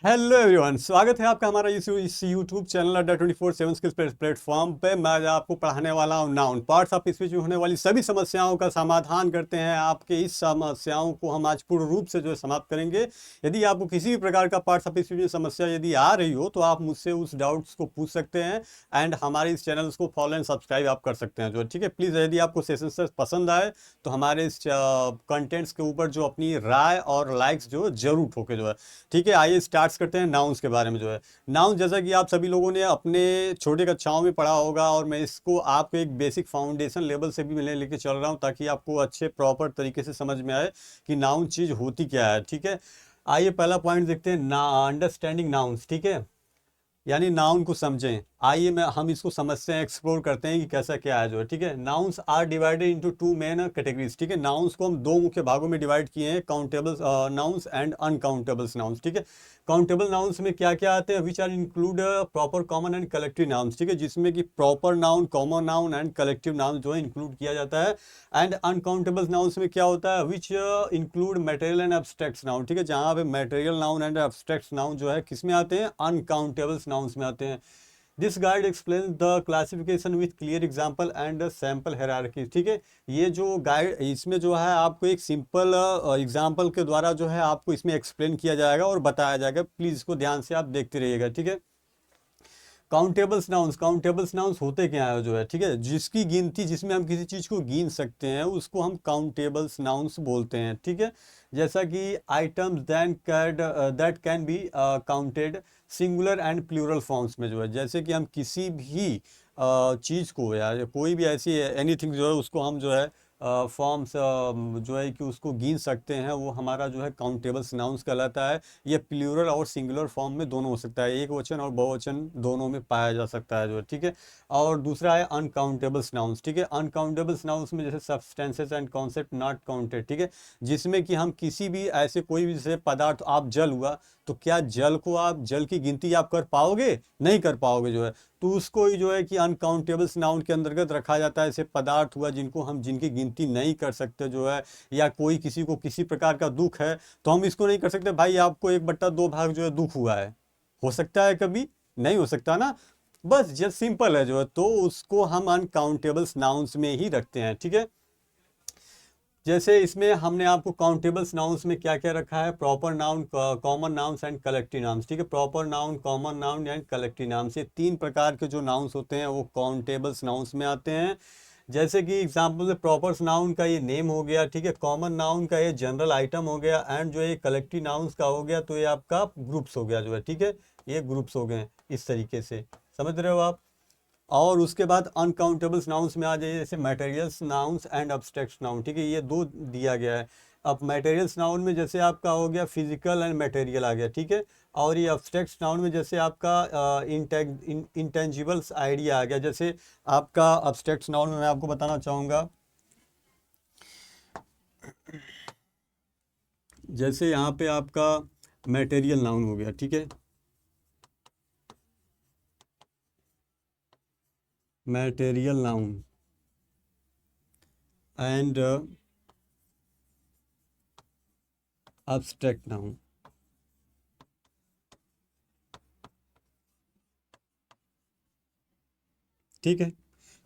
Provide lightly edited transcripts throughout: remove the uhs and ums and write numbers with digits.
Hello everyone, स्वागत है आपका हमारा इस यूट्यूब चैनल अड्डा 24/7 स्किल्स प्लेटफॉर्म पे। मैं आज आपको पढ़ाने वाला हूँ नाउन पार्ट्स ऑफ स्पीच में होने वाली सभी समस्याओं का समाधान करते हैं। आपके इस समस्याओं को हम आज पूर्ण रूप से जो है समाप्त करेंगे। यदि आपको किसी भी प्रकार का पार्ट्स ऑफ स्पीच में समस्या यदि आ रही हो तो आप मुझसे उस डाउट्स को पूछ सकते हैं एंड हमारे इस चैनल को फॉलो एंड सब्सक्राइब आप कर सकते हैं जो है, ठीक है। प्लीज़ यदि आपको सेशन से पसंद आए तो हमारे इस कंटेंट्स के ऊपर जो अपनी राय और लाइक्स जो जरूर ठोके जो है, ठीक है। आइए स्टार्ट करते हैं नाउन्स के बारे में जो है। नाउन जैसा कि आप सभी लोगों ने अपने छोटे कक्षाओं में पढ़ा होगा और मैं इसको आपको एक बेसिक फाउंडेशन लेवल से भी मैं लेके चल रहा हूं ताकि आपको अच्छे प्रॉपर तरीके से समझ में आए कि नाउन चीज होती क्या है, ठीक है। आइए पहला पॉइंट देखते हैं, अंडरस्टैंडिंग नाउन्स, ठीक है, यानी नाउन को समझें। आइए हम इसको समझते हैं, एक्सप्लोर करते हैं कि कैसा क्या है जो है, ठीक है। Nouns are divided into two main categories, ठीक है। नाउन्स को हम दो मुख्य भागों में डिवाइड किए हैं, countable nouns and uncountables nouns, ठीक है। काउंटेबल नाउन्स में क्या क्या आते हैं, which are include proper common and collective nouns, ठीक है, जिसमें कि proper noun, common noun and collective noun जो है इंक्लूड किया जाता है। एंड अनकाउंटेबल नाउन्स में क्या होता है, which include material and abstract noun, ठीक है, जहाँ पे material noun and abstract noun जो है किस में आते हैं, अनकाउंटेबल्स नाउन्स में आते हैं। This guide explain the classification with clear example and sample hierarchy, ठीक है। ये जो गाइड इसमें जो है आपको एक सिंपल एग्जाम्पल के द्वारा जो है आपको इसमें एक्सप्लेन किया जाएगा और बताया जाएगा। प्लीज इसको ध्यान से आप देखते रहिएगा, ठीक है। काउंटेबल्स नाउन्स होते क्या है जो है, ठीक है, जिसकी गिनती, जिसमें हम किसी चीज को गिन सकते हैं उसको हम काउंटेबल्स नाउन्स बोलते हैं, ठीक है। जैसा कि items that can be counted singular and plural forms में जो है, जैसे कि हम किसी भी चीज को या कोई भी ऐसी एनीथिंग जो है उसको हम जो है फॉर्म्स जो है कि उसको गिन सकते हैं, वो हमारा जो है काउंटेबल्स नाउन्स कहलाता है। ये प्लूरल और सिंगुलर फॉर्म में दोनों हो सकता है, एक वचन और बहुवचन दोनों में पाया जा सकता है जो है, ठीक है। और दूसरा है अनकाउंटेबल्स नाउन्स, ठीक है। अनकाउंटेबल्स नाउन्स में जैसे substances and concept not counted, ठीक है, जिसमें कि हम किसी भी ऐसे कोई भी जैसे पदार्थ, आप जल हुआ, तो क्या जल को आप जल की गिनती आप कर पाओगे, नहीं कर पाओगे जो है, तो उसको ही जो है कि अनकाउंटेबल्स नाउन के अंतर्गत रखा जाता है। ऐसे पदार्थ हुआ जिनको हम जिनकी गिनती नहीं कर सकते जो है, या कोई किसी को किसी प्रकार का दुख है तो हम इसको नहीं कर सकते, भाई आपको 1/2 जो है दुख हुआ है, हो सकता है कभी, नहीं हो सकता ना, बस जस्ट सिंपल है जो है, तो उसको हम अनकाउंटेबल्स नाउन्स में ही रखते हैं, ठीक है। जैसे इसमें हमने आपको काउंटेबल्स नाउन्स में क्या क्या रखा है, proper noun, common nouns and collective nouns, ठीक है। Proper noun, common noun and collective nouns, ये तीन प्रकार के जो नाउन्स होते हैं वो काउंटेबल्स नाउन्स में आते हैं। जैसे कि एग्जाम्पल में प्रॉपर नाउन का ये नेम हो गया, ठीक है, कॉमन नाउन का ये जनरल आइटम हो गया, एंड जो ये कलेक्टिव नाउन्स का हो गया तो ये आपका ग्रुप्स हो गया जो है, ठीक है, ये ग्रुप्स हो गए इस तरीके से, समझ रहे हो आप। और उसके बाद अनकाउंटेबल्स नाउन्स में आ जाइए, जैसे materials nouns and abstract noun, ठीक है, ये दो दिया गया है। अब मटेरियल्स नाउन में जैसे आपका हो गया फिजिकल एंड मटेरियल आ गया, ठीक है, और ये अब्स्ट्रैक्ट नाउन में जैसे आपका इंटेंजिबल्स आइडिया आ गया। जैसे आपका अब्स्ट्रैक्ट नाउन में मैं आपको बताना चाहूँगा, जैसे यहाँ पे आपका मटेरियल नाउन हो गया, ठीक है, material noun and abstract noun, ठीक है।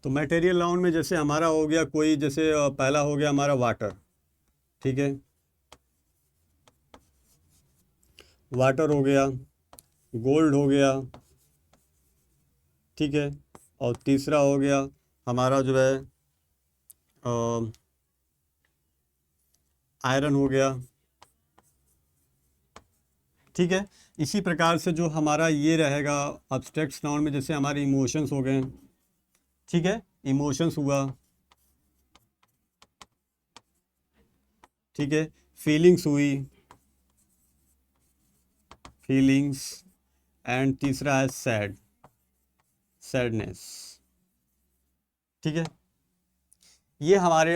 तो मटेरियल नाउन में जैसे हमारा हो गया कोई, जैसे पहला हो गया हमारा वाटर, ठीक है, वाटर हो गया, गोल्ड हो गया, ठीक है, और तीसरा हो गया हमारा जो है आयरन हो गया, ठीक है। इसी प्रकार से जो हमारा ये रहेगा अब्स्ट्रैक्ट नाउन में, जैसे हमारे इमोशंस हो गए, ठीक है, इमोशंस हुआ, ठीक है, फीलिंग्स हुई, फीलिंग्स, एंड तीसरा है सैडनेस, ठीक है। ये हमारे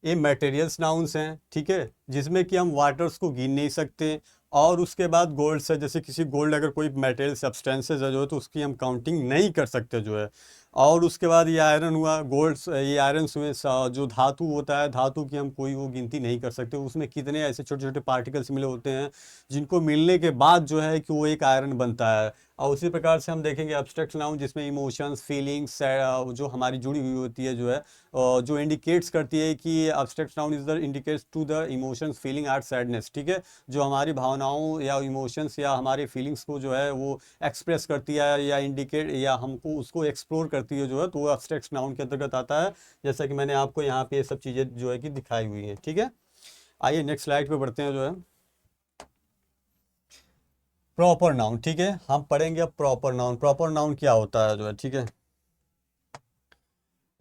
ये मटेरियल्स नाउन्स हैं, ठीक है, जिसमें कि हम वाटर्स को गिन नहीं सकते। और उसके बाद गोल्ड से, जैसे किसी गोल्ड अगर कोई मटेरियल सब्सटेंसेस है जो है तो उसकी हम काउंटिंग नहीं कर सकते जो है। और उसके बाद ये आयरन हुआ, गोल्ड, ये आयरन हुए, जो धातु होता है, धातु की हम कोई वो गिनती नहीं कर सकते, उसमें कितने ऐसे छोटे छोटे पार्टिकल्स मिले होते हैं जिनको मिलने के बाद जो है कि वो एक आयरन बनता है। और उसी प्रकार से हम देखेंगे एब्स्ट्रैक्ट नाउन जिसमें इमोशंस, फीलिंग्स जो हमारी जुड़ी हुई होती है जो है, जो इंडिकेट्स करती है कि abstract noun is the indicates to the emotions, feeling or sadness, ठीक है, जो हमारी भावनाओं या इमोशंस या हमारे फीलिंग्स को जो है वो एक्सप्रेस करती है या इंडिकेट या हमको उसको एक्सप्लोर करती है जो है, तो वो एब्स्ट्रैक्ट नाउन के अंतर्गत आता है, जैसा कि मैंने आपको यहाँ पे ये सब चीज़ें जो है कि दिखाई हुई हैं, ठीक है। आइए नेक्स्ट स्लाइड पे बढ़ते हैं जो है प्रॉपर नाउन, ठीक है, हम पढ़ेंगे अब प्रॉपर नाउन। प्रॉपर नाउन क्या होता है जो है, ठीक है,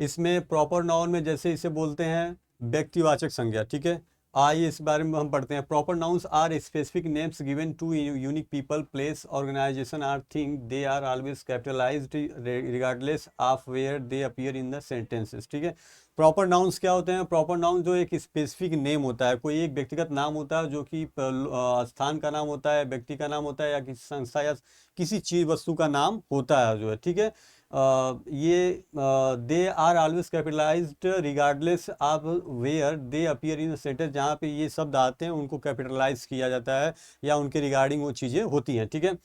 इसमें प्रॉपर नाउन में जैसे इसे बोलते हैं व्यक्तिवाचक संज्ञा, ठीक है। आइए इस बारे में हम पढ़ते हैं। Proper nouns are specific names given to unique people, place, organisation or thing. They are always capitalised regardless of where they appear in the sentences, ठीक है। प्रॉपर नाउन्स क्या होते हैं? प्रॉपर नाउन जो एक स्पेसिफिक नेम होता है, कोई एक व्यक्तिगत नाम होता है जो कि स्थान का नाम होता है, व्यक्ति का नाम होता है, या किसी संस्था या किसी चीज वस्तु का नाम होता है जो है, ठीक है। ये they are always capitalised regardless of where they appear in sentence, जहाँ पे ये शब्द आते हैं उनको कैपिटलाइज किया जाता है या उनके रिगार्डिंग वो चीज़ें होती हैं, ठीक है।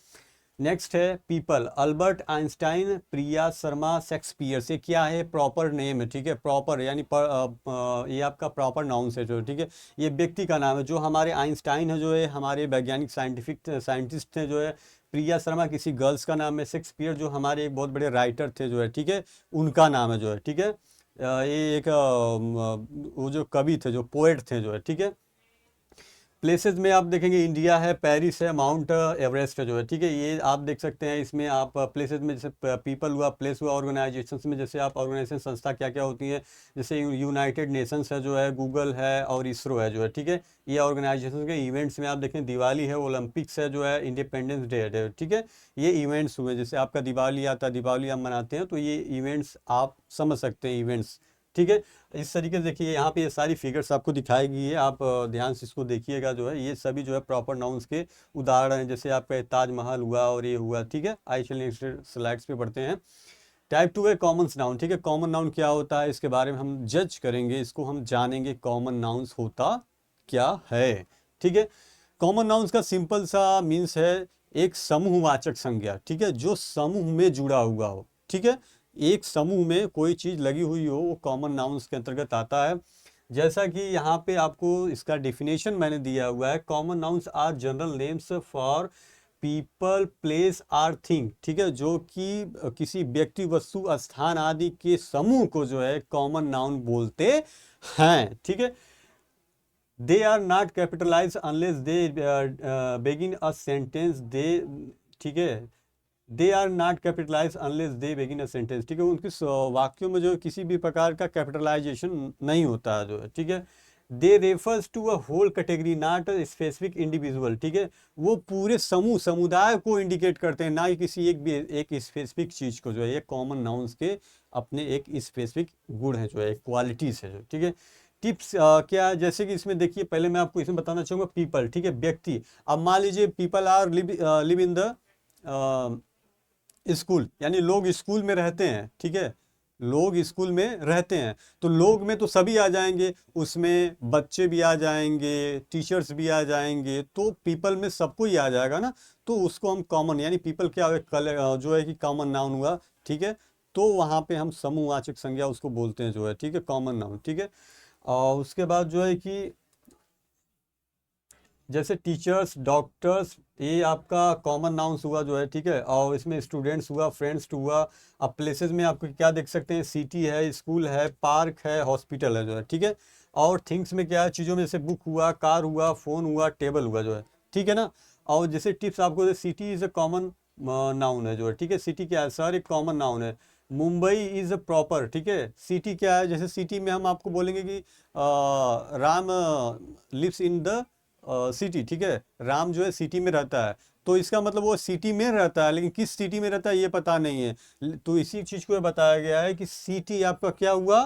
नेक्स्ट है people, Albert Einstein, Priya Sharma, Shakespeare. से क्या है? प्रॉपर नेम है, ठीक है। प्रॉपर यानी ये आपका प्रॉपर नाउन है जो, ठीक है, ये व्यक्ति का नाम है। जो हमारे आइंस्टाइन है जो है हमारे वैज्ञानिक साइंटिस्ट हैं जो है, प्रिया शर्मा किसी गर्ल्स का नाम है, शेक्सपियर जो हमारे एक बहुत बड़े राइटर थे जो है, ठीक है, उनका नाम है जो है, ठीक है। ये एक वो जो कवि थे, जो पोएट थे जो है, ठीक है। प्लेसेस में आप देखेंगे इंडिया है, पेरिस है, माउंट एवरेस्ट है जो है, ठीक है, ये आप देख सकते हैं। इसमें आप प्लेसेस में जैसे पीपल हुआ, प्लेस हुआ, ऑर्गेनाइजेशंस में जैसे आप ऑर्गेनाइजेशन संस्था क्या क्या होती हैं, जैसे यूनाइटेड नेशंस है जो है, गूगल है और इसरो है जो है, ठीक है। ये ऑर्गेनाइजेशन के इवेंट्स में आप देखें, दिवाली है, ओलंपिक्स है जो है, इंडिपेंडेंस डे है, ठीक है, ये इवेंट्स हुए। जैसे आपका दिवाली आता है, दिवाली हम मनाते हैं, तो ये इवेंट्स आप समझ सकते हैं, इवेंट्स, ठीक है। इस तरीके से देखिए यहाँ पे ये सारी फिगर्स आपको दिखाई गई है, आप ध्यान से इसको देखिएगा जो है, ये सभी जो है प्रॉपर नाउन्स के उदाहरण हैं। जैसे आपका ताजमहल हुआ और ये हुआ, ठीक है। आइए चलिए नेक्स्ट स्लाइड्स पे बढ़ते हैं। टाइप 2 है कॉमन नाउन, ठीक है। कॉमन नाउन क्या होता है इसके बारे में हम जज करेंगे, इसको हम जानेंगे कॉमन नाउन्स होता क्या है, ठीक है। कॉमन नाउन्स का सिंपल सा मीन्स है एक समूहवाचक संज्ञा, ठीक है, जो समूह में जुड़ा हुआ हो, ठीक है। एक समूह में कोई चीज लगी हुई हो वो कॉमन नाउन्स के अंतर्गत आता है। जैसा कि यहाँ पे आपको इसका डेफिनेशन मैंने दिया हुआ है, common nouns are general names for people, place or thing, ठीक है, जो कि किसी व्यक्ति, वस्तु, स्थान आदि के समूह को जो है कॉमन नाउन बोलते हैं, ठीक है। They are not capitalize unless they begin a sentence, they, ठीक है, they are not capitalize unless they begin a sentence, ठीक है। उनके वाक्यों में जो किसी भी प्रकार का कैपिटलाइजेशन नहीं होता है जो है, ठीक है। They refers to a whole category not a specific individual, ठीक है, वो पूरे समूह, समुदाय को इंडिकेट करते हैं, ना कि किसी एक स्पेसिफिक चीज को जो है। ये कॉमन नाउन्स के अपने एक स्पेसिफिक गुण है जो है, क्वालिटीज है जो, ठीक है। टिप्स क्या है? जैसे कि इसमें देखिए, पहले मैं आपको इसमें बताना चाहूंगा पीपल, ठीक है, व्यक्ति। अब मान लीजिए people are live in the school, यानी लोग स्कूल में रहते हैं, ठीक है, लोग स्कूल में रहते हैं, तो लोग में तो सभी आ जाएंगे, उसमें बच्चे भी आ जाएंगे, टीचर्स भी आ जाएंगे, तो पीपल में सबको ही आ जाएगा ना, तो उसको हम कॉमन, यानी पीपल क्या जो है कि कॉमन नाउन हुआ, ठीक है। तो वहाँ पे हम समूहवाचक संज्ञा उसको बोलते हैं जो है, ठीक है, कॉमन नाउन, ठीक है। और उसके बाद जो है कि जैसे टीचर्स, डॉक्टर्स, ये आपका कॉमन नाउन्स हुआ जो है, ठीक है। और इसमें स्टूडेंट्स हुआ, फ्रेंड्स हुआ। अब प्लेसेस में आपको क्या देख सकते हैं, सिटी है, स्कूल है, पार्क है, हॉस्पिटल है जो है, ठीक है। और थिंग्स में क्या है, चीज़ों में जैसे बुक हुआ, कार हुआ, फोन हुआ, टेबल हुआ जो है, ठीक है ना। और जैसे टिप्स आपको, city is a common noun है जो है, ठीक है। सिटी क्या है सर? एक कॉमन नाउन है। मुंबई इज अ प्रॉपर, ठीक है। सिटी क्या है? जैसे सिटी में हम आपको बोलेंगे कि Ram lives in the city, ठीक है, राम जो है सिटी में रहता है, तो इसका मतलब वो सिटी में रहता है, लेकिन किस सिटी में रहता है ये पता नहीं है। तो इसी चीज को बताया गया है कि सिटी आपका क्या हुआ?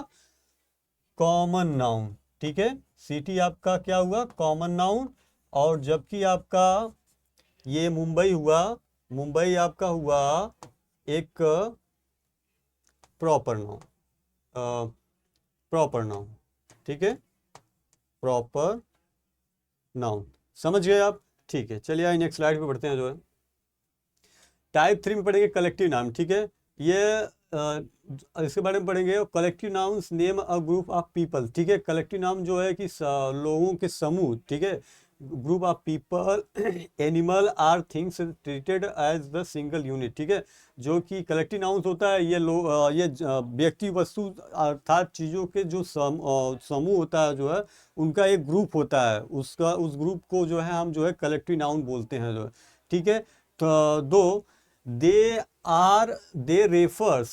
कॉमन नाउन, ठीक है। सिटी आपका क्या हुआ? Common noun. और जबकि आपका ये मुंबई हुआ, मुंबई आपका हुआ एक प्रॉपर नाउन, प्रॉपर नाउन, ठीक है, प्रॉपर नाउन, समझ गए आप? ठीक है, चलिए आइए नेक्स्ट स्लाइड पे बढ़ते हैं जो है। टाइप 3 में पढ़ेंगे कलेक्टिव नाउन, ठीक है। ये इसके बारे में पढ़ेंगे collective nouns name a group of people, ठीक है। कलेक्टिव नाउन जो है कि लोगों के समूह, ठीक है, group of people, animal or things treated as the single unit, ठीक है। जो कि कलेक्टिव नाउन्स होता है ये ये व्यक्ति वस्तु अर्थात चीज़ों के जो समूह होता है जो है उनका एक ग्रुप होता है, उसका उस ग्रुप को जो है हम जो है कलेक्टिव नाउन बोलते हैं जो है, ठीक है। तो they refers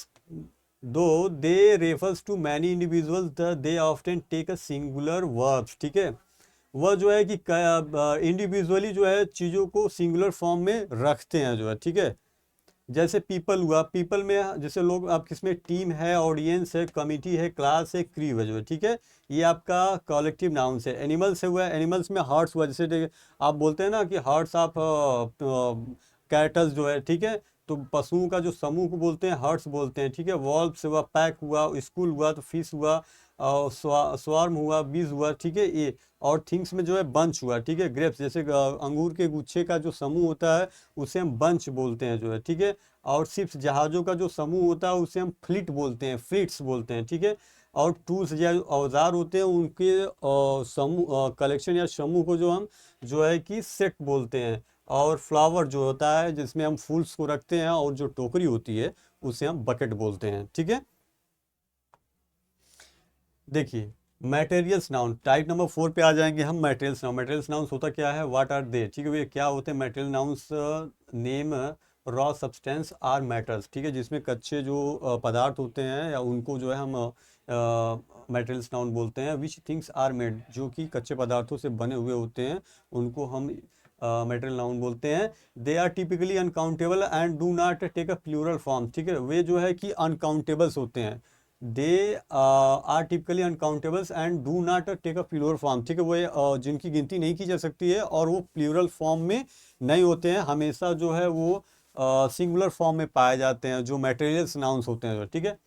though they refers to many individuals they often take a singular verbs, ठीक है। वह जो है कि इंडिविजुअली जो है चीज़ों को सिंगुलर फॉर्म में रखते हैं जो है, ठीक है। जैसे पीपल हुआ, पीपल में जैसे लोग आप किसमें टीम है, ऑडियंस है, कमिटी है, क्लास है, क्रू है जो है, ठीक है। ये आपका कलेक्टिव नाउन है। एनिमल्स है हुआ, एनिमल्स में हार्ट्स हुआ, जैसे आप बोलते हैं ना कि हार्ट्स ऑफ कैटल्स जो है, ठीक है। तो पशुओं का जो समूह को बोलते हैं हर्ट्स बोलते हैं, ठीक है। वॉल्व्स हुआ, पैक हुआ, स्कूल हुआ तो फिश हुआ, और स्वार्म हुआ, बीज हुआ, ठीक है ये। और थिंग्स में जो है बंच हुआ, ठीक है। ग्रेप्स जैसे अंगूर के गुच्छे का जो समूह होता है उसे हम बंच बोलते हैं जो है, ठीक है। और शिप्स जहाज़ों का जो समूह होता है उसे हम फ्लीट बोलते हैं, फ्लीट्स बोलते हैं, ठीक है। और टूल्स जो औजार होते हैं उनके समूह कलेक्शन या समूह को जो हम जो है कि सेट बोलते हैं। और फ्लावर जो होता है जिसमें हम फूल्स को रखते हैं और जो टोकरी होती है उसे हम बकेट बोलते हैं, ठीक है। देखिए मटेरियल्स नाउन टाइप नंबर 4 पे आ जाएंगे हम। मटेरियल्स नाउन, मटेरियल्स नाउन्स होता क्या है, व्हाट आर दे, ठीक है भैया। क्या होते हैं material nouns, name raw substance or matters, ठीक है। जिसमें कच्चे जो पदार्थ होते हैं या उनको जो है हम मटेरियल्स नाउन बोलते हैं। विच थिंग्स आर मेड, जो कि कच्चे पदार्थों से बने हुए होते हैं उनको हम मटेरियल नाउन बोलते हैं। They are typically uncountable and do not take a plural form, ठीक है। वे जो है कि अनकाउंटेबल्स होते हैं। They are typically uncountables and do not take a plural form, ठीक है। वो जिनकी गिनती नहीं की जा सकती है और वो प्लूरल फॉर्म में नहीं होते हैं, हमेशा जो है वो सिंगुलर फॉर्म में पाए जाते हैं, जो मटेरियल्स नाउन्स होते हैं, ठीक है।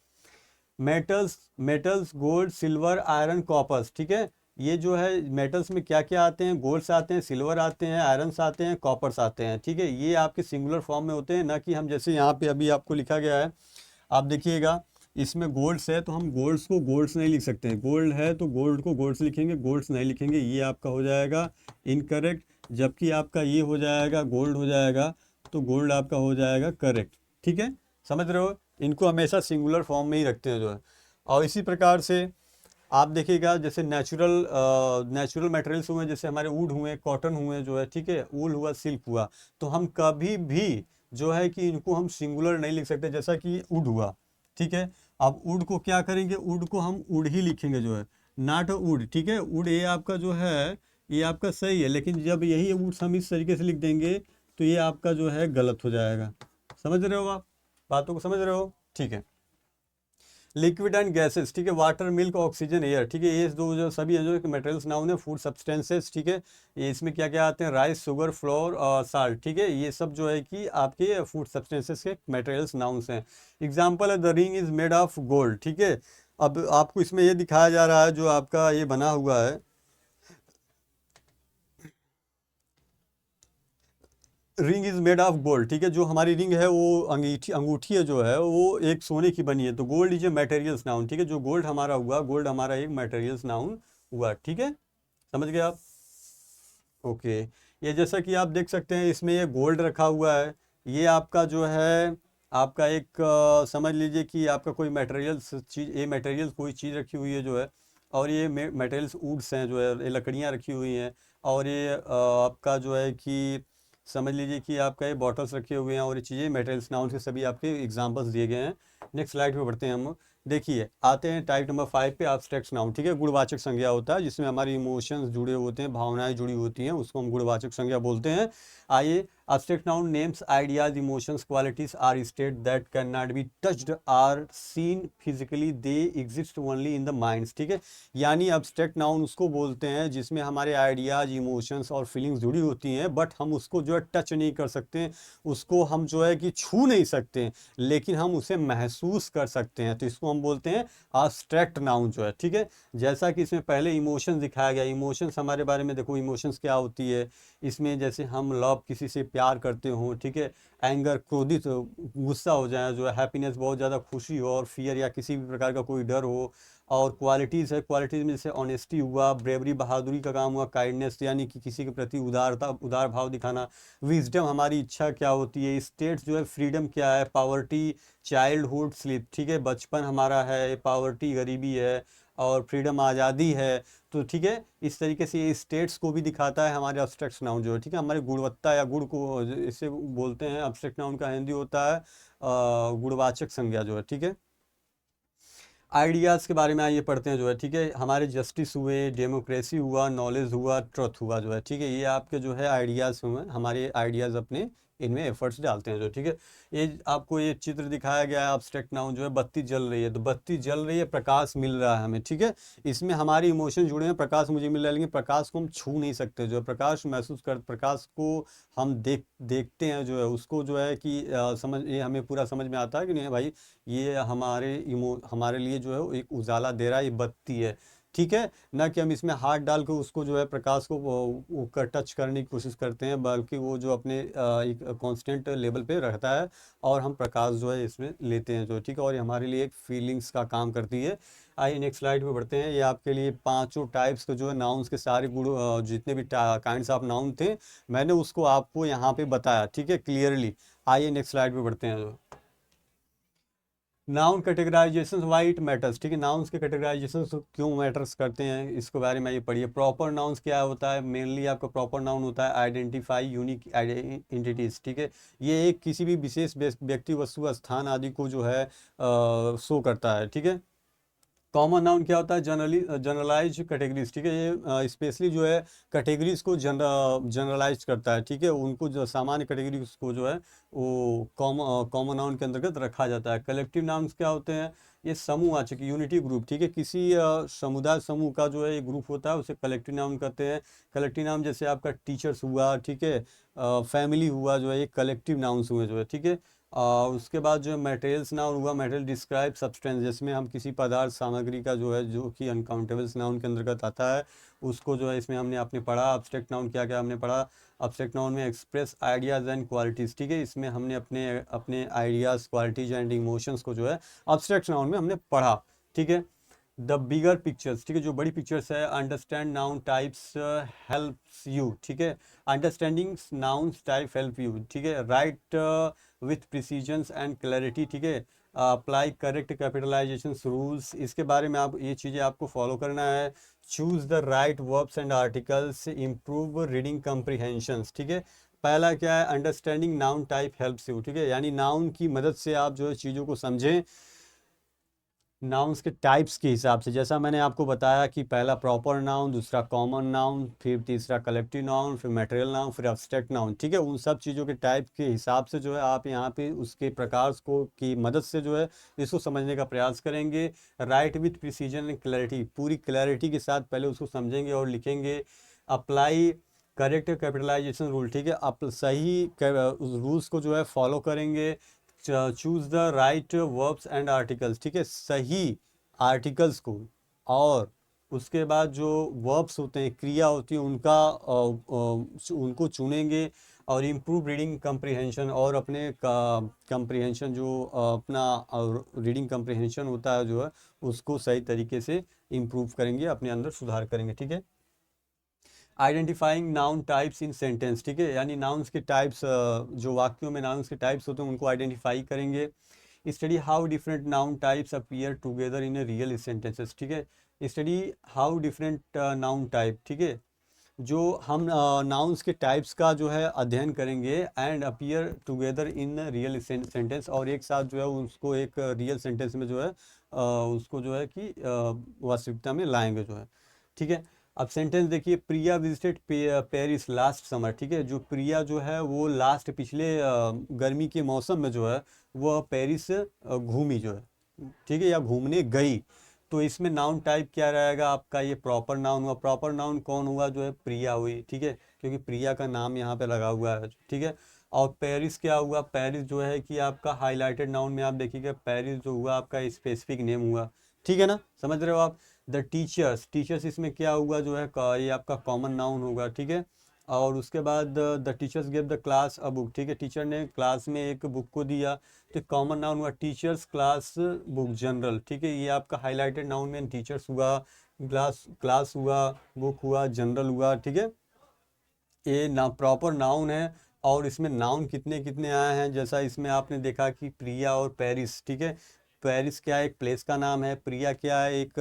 Metals, metals gold silver iron coppers, ठीक है। ये जो है मेटल्स में क्या क्या आते हैं, गोल्ड्स आते हैं, सिल्वर आते हैं, आयरन्स आते हैं, कॉपर्स आते हैं, ठीक है। ये आपके सिंगुलर फॉर्म में होते हैं, ना कि हम जैसे यहाँ पे अभी आपको लिखा गया है, आप देखिएगा इसमें गोल्ड्स है तो हम गोल्ड्स को गोल्ड्स नहीं लिख सकते हैं। गोल्ड है तो गोल्ड को गोल्ड्स लिखेंगे, गोल्ड्स नहीं लिखेंगे, ये आपका हो जाएगा इनकरेक्ट। जबकि आपका ये हो जाएगा गोल्ड हो जाएगा तो गोल्ड आपका हो जाएगा करेक्ट, ठीक है। समझ रहे हो, इनको हमेशा सिंगुलर फॉर्म में ही रखते हैं जो है। और इसी प्रकार से आप देखिएगा जैसे नेचुरल मटेरियल्स हुए, जैसे हमारे वुड हुए, कॉटन हुए जो है, ठीक है, वूल हुआ, सिल्क हुआ, तो हम कभी भी जो है कि इनको हम सिंगुलर नहीं लिख सकते। जैसा कि वुड हुआ, ठीक है। अब वुड को क्या करेंगे, वुड को हम वुड ही लिखेंगे जो है, नॉट वुड, ठीक है। वुड ये आपका जो है ये आपका सही है, लेकिन जब यही वुड हम इस तरीके से लिख देंगे तो ये आपका जो है गलत हो जाएगा। समझ रहे हो आप बातों को, समझ रहे हो, ठीक है। लिक्विड एंड गैसेस, ठीक है, वाटर, मिल्क, ऑक्सीजन, एयर, ठीक है। ये दो जो सभी है जो मटेरियल्स नाउन है। फूड सब्सटेंसेस, ठीक है, ये इसमें क्या क्या आते हैं, राइस, शुगर, फ्लोर और साल्ट, ठीक है। ये सब जो है कि आपके फूड सब्सटेंसेस के मटेरियल्स नाउन्स हैं। एग्जाम्पल है the ring is made of gold, ठीक है। अब आपको इसमें ये दिखाया जा रहा है जो आपका ये बना हुआ है, ring is made of gold, ठीक है। जो हमारी रिंग है वो अंगूठी अंगूठी है जो है वो एक सोने की बनी है। तो gold is a materials noun, ठीक है। जो गोल्ड हमारा हुआ, गोल्ड हमारा एक मटेरियल्स नाउन हुआ, ठीक है। समझ गए आप, ओके। ये जैसा कि आप देख सकते हैं इसमें ये गोल्ड रखा हुआ है। ये आपका जो है आपका एक समझ लीजिए कि आपका कोई मटेरियल्स चीज़, ये मटेरियल्स कोई चीज़ रखी हुई है जो है। और ये मटेरियल्स वुड्स हैं जो है, ये लकड़ियाँ रखी हुई हैं। और ये आपका जो है कि समझ लीजिए कि आपका ये बॉटल्स रखे हुए हैं। और ये चीज़ें मटेरियल्स नाउन के सभी आपके एग्जांपल्स दिए गए हैं। नेक्स्ट स्लाइड पे बढ़ते हैं हम। देखिए आते हैं टाइप नंबर 5 पे, एब्स्ट्रैक्ट नाउन, ठीक है। गुणवाचक संज्ञा होता है जिसमें हमारी इमोशंस जुड़े होते हैं, भावनाएं जुड़ी होती हैं, उसको हम गुणवाचक संज्ञा बोलते हैं। आइए Abstract noun names, ideas, emotions, qualities are state that cannot be touched or seen physically. They exist only in the minds. ठीक है, यानी abstract noun उसको बोलते हैं जिसमें हमारे आइडियाज, इमोशंस और फीलिंग्स जुड़ी होती हैं, बट हम उसको जो है टच नहीं कर सकते, उसको हम जो है कि छू नहीं सकते, लेकिन हम उसे महसूस कर सकते हैं, तो इसको हम बोलते हैं abstract noun जो है। ठीक है, जैसा कि इसमें पहले इमोशंस दिखाया गया, इमोशंस हमारे बारे में देखो, इमोशंस क्या होती है इसमें, जैसे हम लव, किसी से प्यार करते हो, ठीक है, एंगर, क्रोधित, गुस्सा हो जाए, जो है हैप्पीनेस, बहुत ज़्यादा खुशी हो, और फियर या किसी भी प्रकार का कोई डर हो। और क्वालिटीज़ है, क्वालिटीज़ में जैसे ऑनेस्टी हुआ, ब्रेवरी, बहादुरी का काम हुआ, काइंडनेस यानी कि किसी के प्रति उदारता, उदार भाव दिखाना, विजडम हमारी इच्छा क्या होती है, स्टेट्स जो है, फ्रीडम क्या है, पावर्टी, चाइल्डहुड स्लीप, ठीक है, बचपन हमारा है, पावर्टी गरीबी है, और फ्रीडम आज़ादी है। तो ठीक है, इस तरीके से ये स्टेट्स को भी दिखाता है हमारे अब्स्ट्रैक्ट नाउन जो है। ठीक है, हमारी गुणवत्ता या गुण को इसे बोलते हैं, अब्स्ट्रैक्ट नाउन का हिंदी होता है गुणवाचक संज्ञा जो है। ठीक है, आइडियाज़ के बारे में आइए पढ़ते हैं जो है। ठीक है, हमारे जस्टिस हुए, डेमोक्रेसी हुआ, नॉलेज हुआ, ट्रुथ हुआ जो है। ठीक है, ये आपके जो है आइडियाज़ हुए, हमारे आइडियाज़ अपने इनमें एफर्ट्स डालते हैं जो। ठीक है, ये आपको ये चित्र दिखाया गया है, अब्स्ट्रैक्ट नाउन जो है, बत्ती जल रही है, तो बत्ती जल रही है, प्रकाश मिल रहा है हमें। ठीक है, इसमें हमारे इमोशन जुड़े हैं, प्रकाश मुझे मिल रहा है, लेकिन प्रकाश को हम छू नहीं सकते जो है, प्रकाश महसूस कर, प्रकाश को हम देखते हैं जो है, उसको जो है कि समझ, ये हमें पूरा समझ में आता है कि नहीं भाई, ये हमारे लिए जो है वो एक उजाला दे रहा है, ये बत्ती है। ठीक है, ना कि हम इसमें हाथ डाल के उसको जो है प्रकाश को वो टच करने की कोशिश करते हैं, बल्कि वो जो अपने एक कांस्टेंट लेवल पे रहता है, और हम प्रकाश जो है इसमें लेते हैं जो। ठीक है, और ये हमारे लिए एक फीलिंग्स का काम करती है। आइए नेक्स्ट स्लाइड पे बढ़ते हैं। ये आपके लिए पांचों टाइप्स के जो है नाउन्स के सारे गुण, जितने भी काइंड्स ऑफ नाउन थे, मैंने उसको आपको यहाँ पे बताया। ठीक है, क्लियरली। आइए नेक्स्ट स्लाइड पे बढ़ते हैं जो। Noun categorisation why it matters. ठीक है, नाउन्स के कैटेगराइजेशन क्यों मैटर्स करते हैं, इसके बारे में ये पढ़िए। प्रॉपर नाउन्स क्या होता है, मेनली आपका प्रॉपर नाउन होता है आइडेंटिफाई यूनिक एंटिटीज। ठीक है, ये एक किसी भी विशेष व्यक्ति, वस्तु, स्थान आदि को जो है शो करता है। ठीक है, कॉमन नाउन क्या होता है, जनरलाइज कैटेगरीज। ठीक है, ये स्पेशली जो है कैटेगरीज को जनरलाइज करता है। ठीक है, उनको जो सामान्य कैटेगरीज को जो है वो कॉमन नाउन के अंतर्गत रखा जाता है। कलेक्टिव नाउन्स क्या होते हैं, ये समूहवाचक, यूनिटी ग्रुप। ठीक है, किसी समुदाय समूह का जो है एक ग्रुप होता है, उसे कलेक्टिव नाउन कहते हैं। कलेक्टिव नाउन जैसे आपका टीचर्स हुआ, ठीक है, फैमिली हुआ, जो है ये कलेक्टिव नाउन्स हुए जो है। ठीक है, उसके बाद जो है मटेरियल्स नाउन हुआ, मटेरियल डिस्क्राइब सब्सटेंस, जिसमें हम किसी पदार्थ, सामग्री का जो है, जो कि अनकाउंटेबल्स नाउन के अंतर्गत आता है, उसको जो है इसमें हमने आपने पढ़ा। अब्स्ट्रैक्ट नाउन क्या क्या हमने पढ़ा, अब्स्ट्रैक्ट नाउन में एक्सप्रेस आइडियाज़ एंड क्वालिटीज़। ठीक है, इसमें हमने अपने अपने आइडियाज़, क्वालिटीज़ एंड इमोशंस को जो है अब्स्ट्रैक्ट नाउन में हमने पढ़ा। ठीक है, द बिगर पिक्चर्स। ठीक है, जो बड़ी पिक्चर्स है, understand noun types helps you. ठीक है, understanding nouns type help you. ठीक है, right with precision and clarity. ठीक है, अप्लाई करेक्ट कैपिटलाइजेशन रूल्स, इसके बारे में आप ये चीज़ें आपको फॉलो करना है। Choose the right verbs and articles, improve reading comprehensions. ठीक है, पहला क्या है, understanding noun type helps you. ठीक है, यानी नाउन की मदद से आप जो है चीज़ों को समझें, नाउन्स के टाइप्स के हिसाब से। जैसा मैंने आपको बताया कि पहला प्रॉपर नाउन, दूसरा कॉमन नाउन, फिर तीसरा कलेक्टिव नाउन, फिर मटेरियल नाउन, फिर एब्स्ट्रैक्ट नाउन। ठीक है, उन सब चीज़ों के टाइप के हिसाब से जो है आप यहाँ पे उसके प्रकार को की मदद से जो है इसको समझने का प्रयास करेंगे। Write with precision and clarity, पूरी क्लैरिटी के साथ पहले उसको समझेंगे और लिखेंगे। Apply correct capitalisation rule. ठीक है, आप सही रूल्स को जो है फॉलो करेंगे। Choose the right verbs and articles. ठीक है, सही आर्टिकल्स को, और उसके बाद जो वर्ब्स होते हैं, क्रिया होती है, उनका उनको चुनेंगे। और इम्प्रूव रीडिंग कम्प्रीहेंशन, और अपने कम्प्रीहेंशन जो अपना रीडिंग कम्प्रीहेंशन होता है जो है, उसको सही तरीके से इम्प्रूव करेंगे, अपने अंदर सुधार करेंगे। ठीक है, identifying noun types in sentence. ठीक है, यानी नाउन्स के टाइप्स, जो वाक्यों में नाउन्स के टाइप्स होते हैं उनको आइडेंटिफाई करेंगे। Study how different noun types appear together in a real sentences. ठीक है, study how different noun type. ठीक है, जो हम नाउन्स के टाइप्स का जो है अध्ययन करेंगे, and appear together in real sentence, और एक साथ जो है उसको एक रियल सेंटेंस में जो है उसको जो है कि वास्तविकता में लाएंगे जो है। ठीक है, अब सेंटेंस देखिए, प्रिया विजिटेड पेरिस लास्ट समर, ठीक है। जो प्रिया जो है वो लास्ट पिछले गर्मी के मौसम में जो है वह पेरिस घूमी जो है, ठीक है, या घूमने गई। तो इसमें नाउन टाइप क्या रहेगा आपका, ये प्रॉपर नाउन हुआ। प्रॉपर नाउन कौन हुआ, जो है प्रिया हुई, ठीक है, क्योंकि प्रिया का नाम यहाँ पे लगा हुआ है, ठीक है। और पेरिस क्या हुआ, पेरिस जो है कि आपका हाईलाइटेड नाउन में आप देखिएगा, पेरिस जो हुआ आपका स्पेसिफिक नेम हुआ, ठीक है ना, समझ रहे हो आप। द टीचर्स, टीचर्स इसमें क्या हुआ, जो है ये आपका कॉमन नाउन होगा, ठीक है। और उसके बाद the teachers give the class a book, ठीक है, टीचर ने क्लास में एक बुक को दिया, तो कॉमन नाउन हुआ टीचर्स क्लास बुक जनरल, ठीक है। ये आपका हाईलाइटेड नाउन में टीचर्स हुआ, क्लास क्लास हुआ, बुक हुआ, जनरल हुआ, ठीक है। ये ना प्रॉपर नाउन है। और इसमें नाउन कितने कितने आए हैं, जैसा इसमें आपने देखा कि प्रिया और पेरिस, ठीक है। पेरिस क्या है, एक प्लेस का नाम है। प्रिया क्या है, एक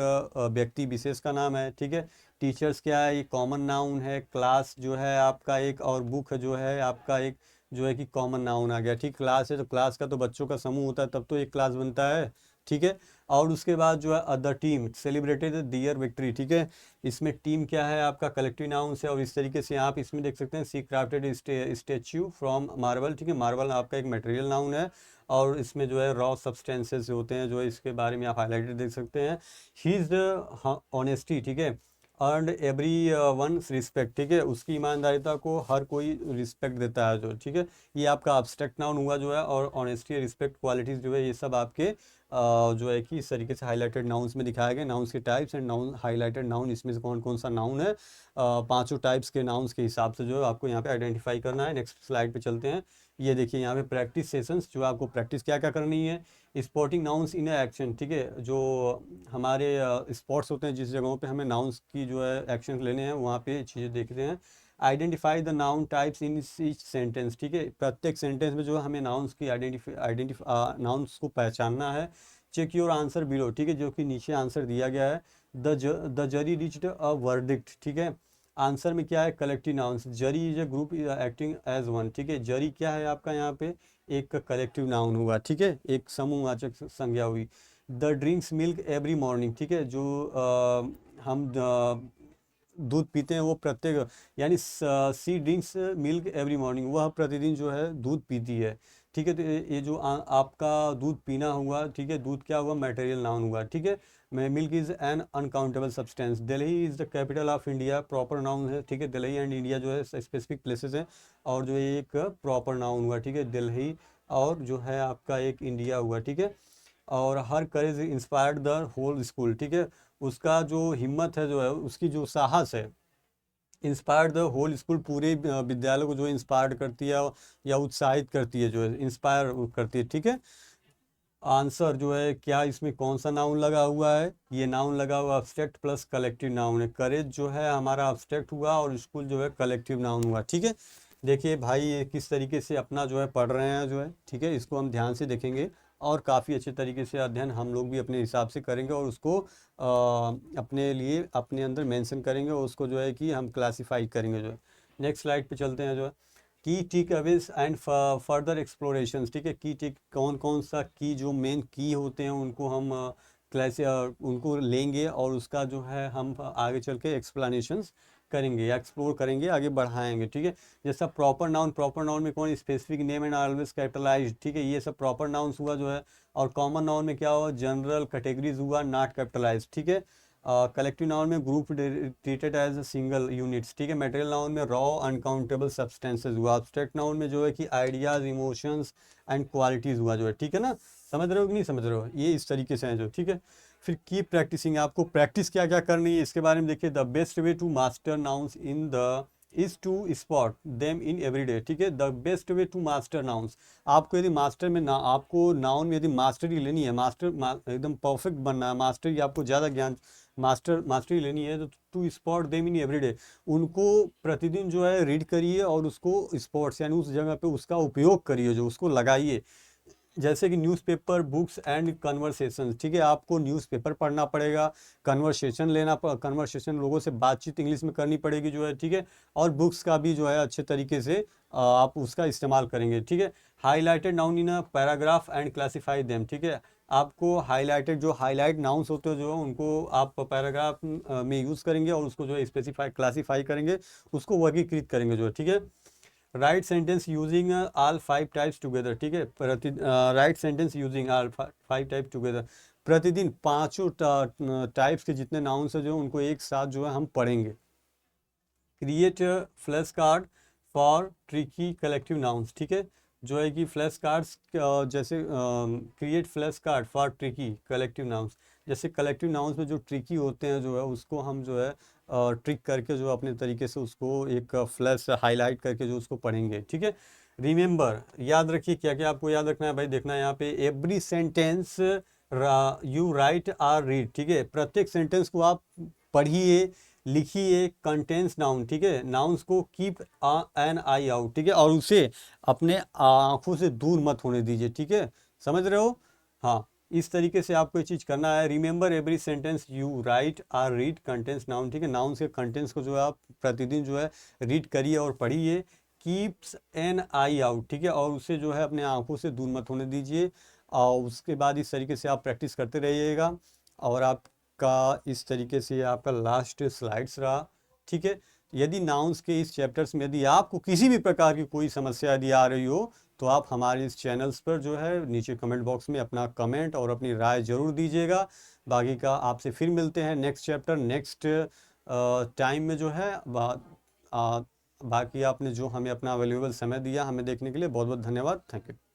व्यक्ति विशेष का नाम है, ठीक है। टीचर्स क्या है, ये कॉमन नाउन है। क्लास जो है आपका एक, और बुक जो है आपका एक, जो है कि कॉमन नाउन आ गया, ठीक। क्लास है तो क्लास का तो बच्चों का समूह होता है, तब तो एक क्लास बनता है, ठीक है। और उसके बाद जो है अदर टीम सेलिब्रेटेड दियर विक्ट्री, ठीक है। इसमें टीम क्या है आपका कलेक्टिव नाउन से। और इस तरीके से आप इसमें देख सकते हैं, सी क्राफ्टेड स्टेच्यू फ्रॉम मार्बल, ठीक है। मार्बल आपका एक मटेरियल नाउन है। और इसमें जो है रॉ सब्सटेंसेस होते हैं, जो है इसके बारे में आप हाईलाइटेड देख सकते हैं। ही इज ऑनेस्टी, ठीक है, अर्न एवरी वन रिस्पेक्ट, ठीक है, उसकी ईमानदारिता को हर कोई रिस्पेक्ट देता है जो, ठीक है। ये आपका अब्स्ट्रैक्ट नाउन हुआ जो है। और ऑनेस्टी, रिस्पेक्ट, क्वालिटीज़ जो है, ये सब आपके जो है कि इस तरीके से हाईलाइटेड नाउन्स में दिखाया गया। नाउन्स के types and noun, highlighted noun, इसमें से कौन कौन सा नाउन है, पांचों टाइप्स के नाउन्स के हिसाब से जो है आपको यहाँ पे आइडेंटिफाई करना है। नेक्स्ट स्लाइड पे चलते हैं। ये देखिए यहाँ पे प्रैक्टिस सेशंस, जो आपको प्रैक्टिस क्या क्या करनी है। स्पोर्टिंग नाउन्स इन एक्शन, ठीक है, जो हमारे स्पॉट्स होते हैं, जिस जगहों पे हमें नाउन्स की जो है एक्शन लेने हैं, वहाँ पे चीज़ें देखते हैं। Identify the noun types in each sentence, ठीक है, प्रत्येक सेंटेंस में जो है हमें नाउन्स की आइडेंटिफाई नाउन्स को पहचानना है। चेक योर आंसर बिलो, ठीक है, जो कि नीचे आंसर दिया गया है। The jury reached a verdict, ठीक है। आंसर में क्या है, collective nouns. Jury is a group acting as one, ठीक है। जरी क्या है आपका यहाँ पे, एक कलेक्टिव नाउन हुआ, ठीक है, एक समूहवाचक संज्ञा हुई। The drinks milk every morning, ठीक है, जो हम दूध पीते हैं वो प्रत्येक, यानी सी ड्रिंक्स मिल्क एवरी मॉर्निंग, वह प्रतिदिन जो है दूध पीती है, ठीक है। तो ये जो आपका दूध पीना हुआ, ठीक है, दूध क्या हुआ, मटेरियल नाउन हुआ, ठीक है। Milk is an uncountable substance. Delhi is the capital of India, proper noun है, ठीक है। दिल्ली एंड इंडिया जो है स्पेसिफिक प्लेसेस हैं। और जो एक प्रॉपर नाउन हुआ, ठीक है, दिल्ली, और जो है आपका एक इंडिया हुआ, ठीक है। और हर करेज इंस्पायर्ड द होल स्कूल, ठीक है, उसका जो हिम्मत है, जो है उसकी जो साहस है, इंस्पायर्ड द होल स्कूल, पूरे विद्यालय को जो इंस्पायर्ड करती है या उत्साहित करती है, जो है इंस्पायर करती है, ठीक है। आंसर जो है क्या, इसमें कौन सा नाउन लगा हुआ है, ये नाउन लगा हुआ अब्स्ट्रैक्ट प्लस कलेक्टिव नाउन है। करेज जो है हमारा अब्स्ट्रैक्ट हुआ, और स्कूल जो है कलेक्टिव नाउन हुआ, ठीक है। देखिए भाई, ये किस तरीके से अपना जो है पढ़ रहे हैं जो है, ठीक है, इसको हम ध्यान से देखेंगे। और काफ़ी अच्छे तरीके से अध्ययन हम लोग भी अपने हिसाब से करेंगे, और उसको अपने लिए अपने अंदर मेंशन करेंगे, और उसको जो है कि हम क्लासीफाई करेंगे जो है। नेक्स्ट स्लाइड पे चलते हैं जो है, की टिक अवेज एंड फर्दर एक्सप्लोरेशंस, ठीक है। की टिक, कौन कौन सा की, जो मेन की होते हैं उनको हम क्लास उनको लेंगे, और उसका जो है हम आगे चल के एक्सप्लेनेशंस करेंगे या एक्सप्लोर करेंगे, आगे बढ़ाएंगे, ठीक है। जैसा प्रॉपर नाउन, प्रॉपर नाउन में कौन, specific name and always capitalised, ठीक है, ये सब प्रॉपर नाउन्स हुआ जो है। और कॉमन नाउन में क्या हुआ, जनरल कैटेगरीज हुआ, नॉट कैपिटलाइज्ड, ठीक है। कलेक्टिव नाउन में group treated as a single units, ठीक है। मटेरियल नाउन में रॉ अनकाउंटेबल सब्सटेंसेज हुआ। एब्स्ट्रैक्ट नाउन में जो है कि आइडियाज, इमोशंस एंड क्वालिटीज़ हुआ जो है, ठीक है ना। समझ रहे हो कि नहीं समझ रहे हो, ये इस तरीके से है जो, ठीक है। फिर कीप प्रैक्टिसिंग, आपको प्रैक्टिस क्या क्या करनी है इसके बारे में देखिए। The best way to master nouns in the is to spot them in every day, ठीक है। The best way to master nouns, आपको यदि मास्टर में ना, आपको नाउन में यदि मास्टरी लेनी है, एकदम परफेक्ट बनना है, मास्टरी आपको ज़्यादा ज्ञान, मास्टरी लेनी है, तो to spot them in every day, उनको प्रतिदिन जो है रीड करिए, और उसको स्पॉट्स यानी उस जगह पे उसका उपयोग करिए, जो उसको लगाइए, जैसे कि न्यूज़पेपर, बुक्स एंड कन्वर्सेशन, ठीक है, आपको न्यूज़पेपर पढ़ना पड़ेगा, कन्वर्सेशन लोगों से बातचीत इंग्लिश में करनी पड़ेगी जो है, ठीक है, और बुक्स का भी जो है अच्छे तरीके से आप उसका इस्तेमाल करेंगे, ठीक है। Highlighted noun in a paragraph and classify them, ठीक है, आपको हाईलाइटेड जो हाईलाइट नाउन्स होते हैं जो है उनको आप पैराग्राफ में यूज़ करेंगे और उसको जो है स्पेसिफाई क्लासीफाई करेंगे, उसको वर्गीकृत करेंगे जो है, ठीक है। Right sentence using all 5 types together, ठीक है, right sentence using all 5 type together, प्रतिदिन पांचों टाइप्स के जितने नाउन्स है जो उनको एक साथ जो है हम पढ़ेंगे। Create flash card for tricky collective nouns, ठीक है, जो है कि फ्लैश कार्ड्स जैसे create flash card for tricky collective nouns, जैसे कलेक्टिव नाउन्स में जो ट्रिकी होते हैं जो है उसको हम जो है ट्रिक करके जो अपने तरीके से उसको एक फ्लैश हाईलाइट करके जो उसको पढ़ेंगे, ठीक है। रिमेंबर, याद रखिए, क्या क्या आपको याद रखना है भाई, देखना है यहाँ पे, every sentence you write or read, ठीक है, प्रत्येक सेंटेंस को आप पढ़िए, लिखिए, कंटेंस नाउन, ठीक है, नाउन्स को कीप एन आई आउट, ठीक है, और उसे अपने आंखों से दूर मत होने दीजिए, ठीक है, समझ रहे हो। हाँ, इस तरीके से आपको ये चीज़ करना है। Remember every sentence you write or read contains noun, ठीक है, नाउन्स के कंटेंट्स को जो है आप प्रतिदिन जो है रीड करिए और पढ़िए। कीप्स एन आई आउट, ठीक है, और उसे जो है अपने आंखों से दूर मत होने दीजिए, और उसके बाद इस तरीके से आप प्रैक्टिस करते रहिएगा। और आपका इस तरीके से आपका लास्ट स्लाइड्स रहा, ठीक है। यदि नाउन्स के इस चैप्टर्स में यदि आपको किसी भी प्रकार की कोई समस्या यदि आ रही हो तो आप हमारे इस चैनल्स पर जो है नीचे कमेंट बॉक्स में अपना कमेंट और अपनी राय ज़रूर दीजिएगा। बाकी का आपसे फिर मिलते हैं नेक्स्ट चैप्टर नेक्स्ट टाइम में जो है। बाकी आपने जो हमें अपना वैल्यूएबल समय दिया हमें देखने के लिए बहुत बहुत धन्यवाद। Thank you.